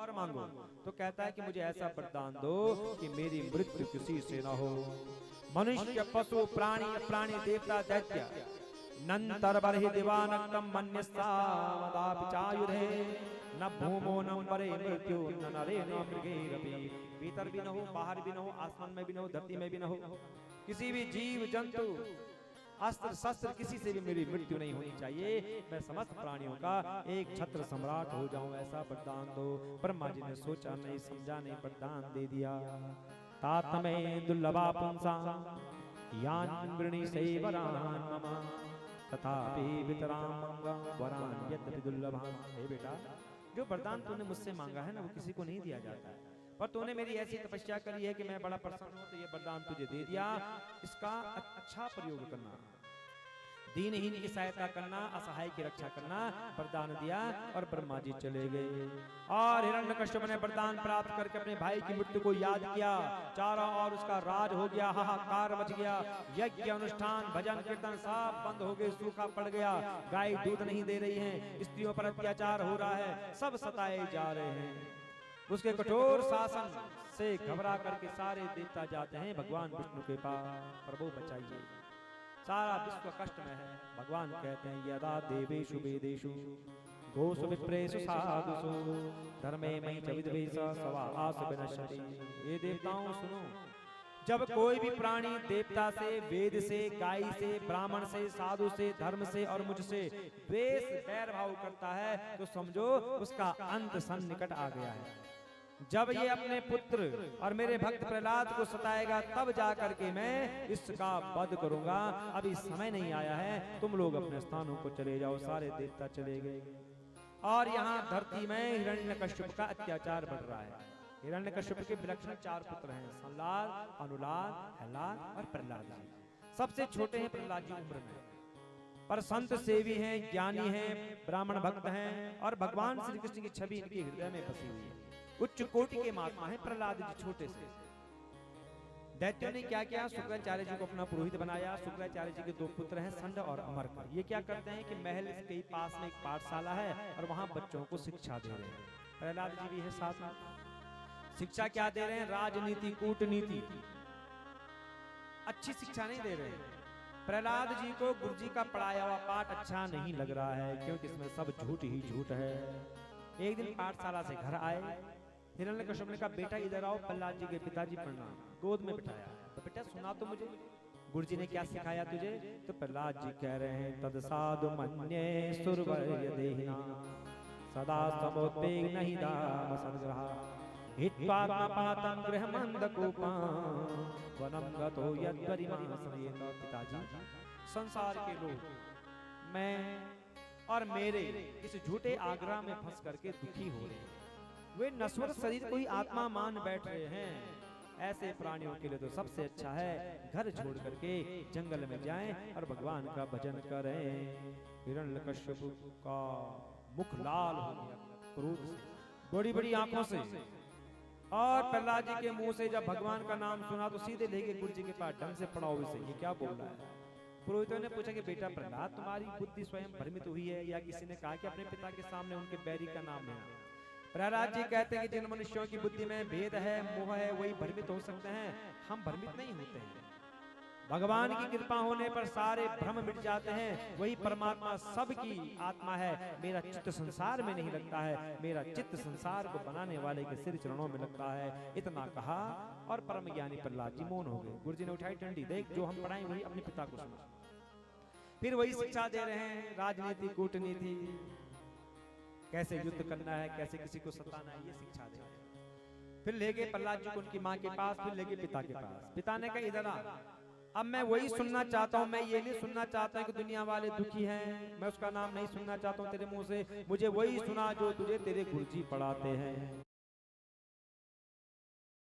वर मांगो। तो कहता है कि मुझे ऐसा वरदान दो कि मेरी मृत्यु किसी से ना हो। मनुष्य पशु प्राणी प्राणी देवता दैत्य नंतर बरहि दिवानक्तम मन्यस्तावदापि चायुधे न भूमो न मरे मृत्यु न नरे न मृगेरपि। भीतर भी न हो, बाहर भी न हो, आसमान में भी न हो, धरती में भी न हो, किसी भी जीव जंतु अस्त्र शस्त्र किसी से भी मेरी मृत्यु नहीं होनी चाहिए। मैं समस्त प्राणियों का एक छत्र सम्राट हो जाऊं, ऐसा वरदान दो। ब्रह्मा जी ने सोचा नहीं, समझा नहीं, वरदान दे दिया। तातमे दुर्लभा पुंसा यान वृणी सेवरान मम तथापि वितराम वरान यद्यपि दुर्लभान। हे बेटा, जो वरदान तूने मुझसे मांगा है ना, वो किसी को नहीं दिया जाता है, पर तूने मेरी ऐसी तपस्या करी है कि मैं बड़ा प्रसन्न हूं, तो ये वरदान तुझे दे दिया। इसका अच्छा प्रयोग करना, दीनहीन की सहायता करना, असहाय की रक्षा करना, वरदान दिया। और ब्रह्मा जी चले गए। और हिरण्यकश्यप ने वरदान प्राप्त करके अपने भाई की मृत्यु को याद किया। चारों ओर उसका राज हो गया, हाहाकार मच गया। यज्ञ अनुष्ठान भजन कीर्तन सब बंद हो गए, सूखा पड़ गया। गाय दूध नहीं दे रही है, स्त्रियों पर अत्याचार हो रहा है, सब सताए जा रहे हैं। उसके कठोर शासन से घबरा करके सारे देवता जाते हैं भगवान विष्णु के पास, प्रभु बचाइए, सारा विश्व कष्ट में है। भगवान कहते हैं यदा देवेषु वेदेषु गोषु विप्रेषु साधुषु धर्मे मयि च विद्वेष सवास विनश्यति। ये देवताओं सुनो, जब कोई भी प्राणी देवता से, वेद से, गाय से, ब्राह्मण से, साधु से, धर्म से और मुझसे द्वेष बैर भाव करता है, तो समझो उसका अंत सन्निकट आ गया है। जब ये अपने पुत्र और मेरे भक्त प्रहलाद को सताएगा, तब जाकर के मैं इसका वध करूंगा। अभी समय नहीं आया है, तुम लोग अपने स्थानों को चले जाओ। सारे देवता चले गए। और यहाँ धरती में हिरण्यकश्यप का अत्याचार बढ़ रहा है। हिरण्यकश्यप के विलक्षण 4 पुत्र हैं, संलाद, अनुलाद, प्रहलाद और प्रहलाद जी। सबसे छोटे हैं प्रहलाद जी उम्र में, पर संत सेवी हैं, ज्ञानी हैं, ब्राह्मण भक्त हैं, और भगवान श्री कृष्ण की छवि इनके हृदय में बसी हुई है। उच्च कोटि के महात्मा है प्रहलाद जी, छोटे से। दैत्यों ने क्या किया, शुक्राचार्य जी को अपना पुरोहित बनाया। शुक्राचार्य जी के 2 पुत्र हैं, संड और अमरक। ये क्या करते हैं कि महल के पास में एक पाठशाला है और वहां बच्चों को शिक्षा दे रहे हैं। प्रहलाद जी भी है साथ में। शिक्षा क्या दे रहे हैं? राजनीति, कूटनीति। अच्छी शिक्षा नहीं दे रहे हैं। प्रहलाद जी को गुरु जी का पढ़ाया हुआ पाठ अच्छा नहीं लग रहा है, क्योंकि इसमें सब झूठ ही झूठ है। एक दिन पाठशाला से घर आए, हिरण्यकश्यप ने कहा बेटा इधर आओ, प्रहलाद जी के पिताजी प्रणाम। गोद में बिठाया, तो बेटा सुना तो मुझे, गुरुजी ने क्या सिखाया तुझे? तो प्रहलाद जी कह रहे हैं तद साधु मन्ये सुरवर्य देहिना सदा समोत्पेग नहीं दाम सद्ग्रहा हित्वात्मा पातम गृहमंदकूपा वनम गतो यद्वरिमा समेत। पिताजी, संसार के लोग मैं और मेरे इस झूठे आग्रह में फंस करके दुखी हो रहे हैं। वे नश्वर शरीर को ही आत्मा मान बैठ रहे हैं। ऐसे प्राणियों के लिए तो सबसे अच्छा है घर छोड़ करके जंगल में जाएं और भगवान का भजन करें। हिरण्यकश्यप का मुख लाल हो गया क्रोध से, बड़ी बड़ी आंखों से। और प्रहलाद जी के मुंह से जब भगवान का नाम सुना तो सीधे लेके गुरु जी के पास ढंग से पढ़ाओ इसे, ये क्या बोल रहा है? पुरोहितों ने पूछा कि बेटा प्रहलाद, तुम्हारी बुद्धि स्वयं भ्रमित हुई है या किसी ने कहा कि अपने पिता के सामने उनके बैरी का नाम लेना? प्रहलाद जी कहते हैं कि जिन मनुष्यों की बुद्धि में भेद है, मोह है, वही भ्रमित हो सकते हैं, हम भ्रमित नहीं होते हैं। भगवान की कृपा होने पर सारे भ्रम मिट जाते हैं। वही परमात्मा सबकी आत्मा है। मेरा चित्त संसार में नहीं लगता है, मेरा चित्त संसार को बनाने वाले के सिर चरणों में लगता है। इतना कहा और परम ज्ञानी प्रहलाद जी मौन हो गए। गुरुजी ने उठाई डंडी, देख जो हम पढ़ाएं वही अपने पिता को सुना। फिर वही शिक्षा दे रहे हैं, राजनीति, कूटनीति, कैसे युद्ध करना है, कैसे किसी को सताना है, ये शिक्षा दे रहे हैं। फिर ले गए प्रहलाद जी को उनकी माँ के पास, फिर ले गए पिता के पास। पिता ने कहा इधर आ, अब मैं वही सुनना चाहता हूँ। मैं ये नहीं सुनना चाहता कि दुनिया वाले दुखी हैं, मैं उसका नाम नहीं सुनना चाहता हूँ तेरे मुंह से। मुझे वही सुना जो तुझे तेरे गुरुजी पढ़ाते हैं।